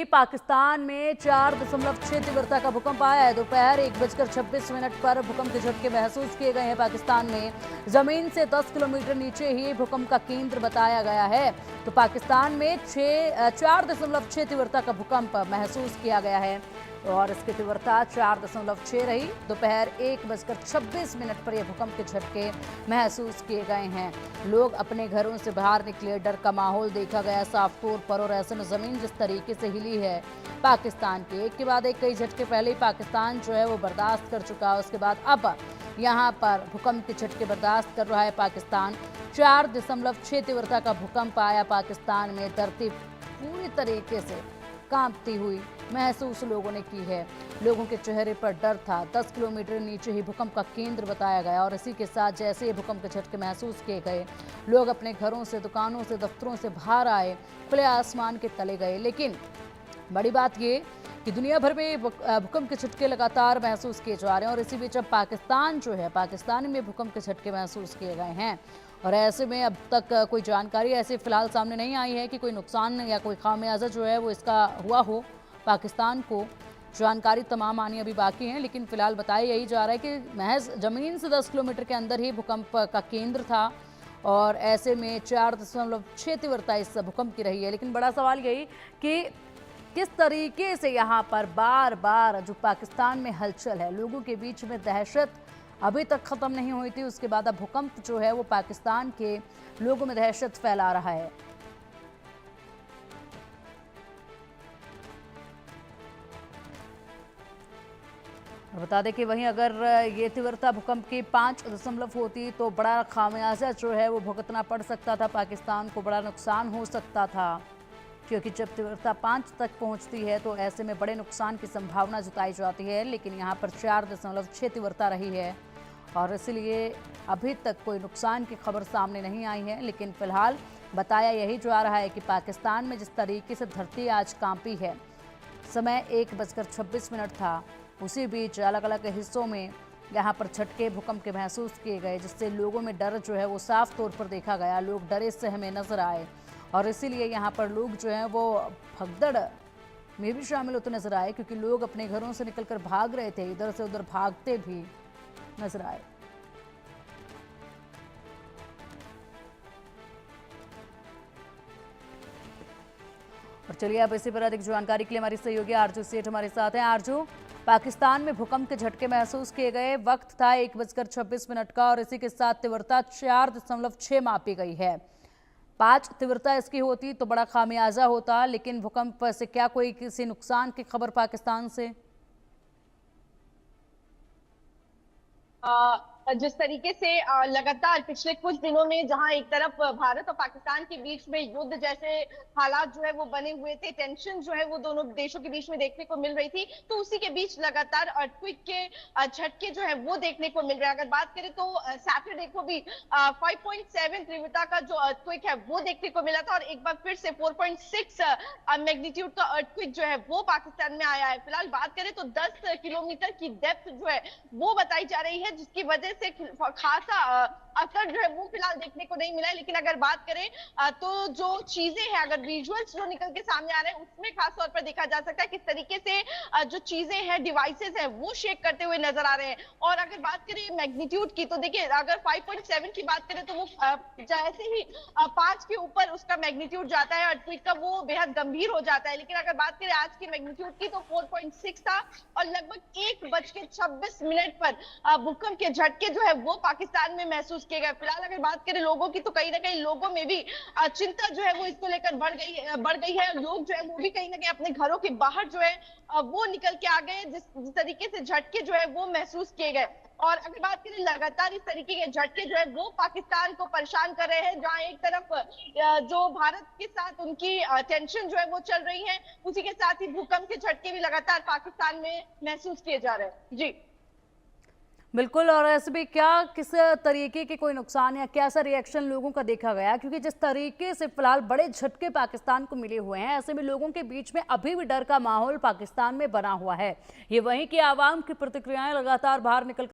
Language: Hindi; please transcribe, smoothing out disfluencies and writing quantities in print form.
भी पाकिस्तान में 4.6 तीव्रता का भूकंप आया है। दोपहर 1:26 पर भूकंप के झटके महसूस किए गए हैं। पाकिस्तान में जमीन से 10 किलोमीटर नीचे ही भूकंप का केंद्र बताया गया है। तो पाकिस्तान में 4.6 तीव्रता का भूकंप महसूस किया गया है और इसकी तीव्रता 4.6 रही। दोपहर 1:26 पर यह भूकंप के झटके महसूस किए गए हैं। लोग अपने घरों से बाहर निकले, डर का माहौल देखा गया साफ तौर पर। और ऐसे में जमीन जिस तरीके से हिली है पाकिस्तान के, एक के बाद एक कई झटके पहले ही पाकिस्तान जो है वो बर्दाश्त कर चुका है। उसके बाद अब यहाँ पर भूकंप के झटके बर्दाश्त कर रहा है पाकिस्तान। 4.6 तीव्रता का भूकंप आया पाकिस्तान में। धरती पूरी तरीके से कांपती हुई महसूस लोगों ने की है। लोगों के चेहरे पर डर था। 10 किलोमीटर नीचे ही भूकंप का केंद्र बताया गया और इसी के साथ जैसे ही भूकंप के झटके महसूस किए गए, लोग अपने घरों से, दुकानों से, दफ्तरों से बाहर आए, खुले आसमान के तले गए। लेकिन बड़ी बात ये कि दुनिया भर में भूकंप के झटके लगातार महसूस किए जा रहे हैं और इसी बीच अब पाकिस्तान में भूकंप के झटके महसूस किए गए हैं। और ऐसे में अब तक कोई जानकारी ऐसे फिलहाल सामने नहीं आई है कि कोई नुकसान या कोई खामियाजा जो है वो इसका हुआ हो पाकिस्तान को। जानकारी तमाम आनी अभी बाकी है, लेकिन फिलहाल बताया यही जा रहा है कि महज जमीन से 10 किलोमीटर के अंदर ही भूकंप का केंद्र था और ऐसे में 4.6 तीव्रता इस भूकंप की रही है। लेकिन बड़ा सवाल यही कि किस तरीके से यहाँ पर बार बार जो पाकिस्तान में हलचल है, लोगों के बीच में दहशत अभी तक खत्म नहीं हुई थी, उसके बाद अब भूकंप जो है वो पाकिस्तान के लोगों में दहशत फैला रहा है। और बता दें कि वहीं अगर ये तीव्रता भूकंप की 5 होती तो बड़ा खामियाजा जो है वो भुगतना पड़ सकता था पाकिस्तान को, बड़ा नुकसान हो सकता था। क्योंकि जब तीव्रता 5 तक पहुंचती है तो ऐसे में बड़े नुकसान की संभावना जताई जाती है। लेकिन यहाँ पर 4.6 तीव्रता रही है और इसलिए अभी तक कोई नुकसान की खबर सामने नहीं आई है। लेकिन फिलहाल बताया यही जा रहा है कि पाकिस्तान में जिस तरीके से धरती आज कांपी है, समय 1:26 था, उसी बीच अलग अलग हिस्सों में यहाँ पर झटके भूकंप के महसूस किए गए, जिससे लोगों में डर जो है वो साफ तौर पर देखा गया। लोग डरे सहमे नजर आए और इसीलिए यहाँ पर लोग जो हैं वो भगदड़ में भी शामिल होते नजर आए, क्योंकि लोग अपने घरों से निकलकर भाग रहे थे, इधर से उधर भागते भी नजर आए। और चलिए अब इसी पर अधिक जानकारी के लिए हमारी सहयोगी आरजू सेठ हमारे साथ हैं। आरजू, पाकिस्तान में भूकंप के झटके महसूस किए गए, वक्त था 1:26 का और इसी के साथ तीव्रता 4.6 मापी गई है। 5 तीव्रता इसकी होती तो बड़ा खामियाजा होता, लेकिन भूकंप से क्या कोई किसी नुकसान की खबर पाकिस्तान से? जिस तरीके से लगातार पिछले कुछ दिनों में जहां एक तरफ भारत और पाकिस्तान के बीच में युद्ध जैसे हालात जो है वो बने हुए थे, टेंशन जो है वो दोनों देशों के बीच में देखने को मिल रही थी, तो उसी के बीच लगातार अर्थक्वेक के झटके जो है वो देखने को मिल रहे हैं। अगर बात करें तो सैटरडे को भी 5.7 तीव्रता का जो अर्थक्वेक है वो देखने को मिला था और एक बार फिर से 4.6 मैग्नीट्यूड का अर्थक्वेक जो है वो पाकिस्तान में आया है। फिलहाल बात करें तो 10 किलोमीटर की डेप्थ जो है वो बताई जा रही है, जिसकी वजह से खासा असर जो है वो फिलहाल देखने को नहीं मिला है। लेकिन अगर बात करें तो जो चीजें हैं, अगर विजुअल्स जो निकल के सामने आ रहे हैं उसमें खास तौर पर देखा जा सकता है किस तरीके से जो चीजें हैं, डिवाइसेस हैं, वो शेक करते हुए नजर आ रहे हैं। और अगर बात करें मैग्नीट्यूड की तो देखिए, अगर 5.7 की बात करें तो वो जैसे ही 5 के ऊपर उसका मैग्नीट्यूड जाता है अर्थक्वेक का, वो बेहद गंभीर हो जाता है। लेकिन अगर बात करें आज की मैग्नीट्यूड की तो 4.6 था और लगभग 1:26 पर भूकंप के झटके जो है वो पाकिस्तान में महसूस किए गए। फिलहाल अगर बात करें लोगों की तो कहीं ना कहीं लोगों में भी चिंता जो है वो इसको लेकर बढ़ गई है। लोग जो है वो भी कहीं ना कहीं अपने घरों के बाहर जो है वो निकल के आ गए, जिस तरीके से झटके जो है वो महसूस किए गए। और अगर बात करें लगातार इस तरीके के झटके जो है वो पाकिस्तान को परेशान कर रहे हैं, जहां एक तरफ जो भारत के साथ उनकी टेंशन जो है वो चल रही है, उसी के साथ ही भूकंप के झटके भी लगातार पाकिस्तान में महसूस किए जा रहे हैं। जी बिल्कुल। और ऐसे भी क्या किस तरीके के कोई नुकसान या कैसा रिएक्शन लोगों का देखा गया? क्योंकि जिस तरीके से फिलहाल बड़े झटके पाकिस्तान को मिले हुए हैं, ऐसे में लोगों के बीच में अभी भी डर का माहौल पाकिस्तान में बना हुआ है। ये वहीं की आवाम की प्रतिक्रियाएं लगातार बाहर निकल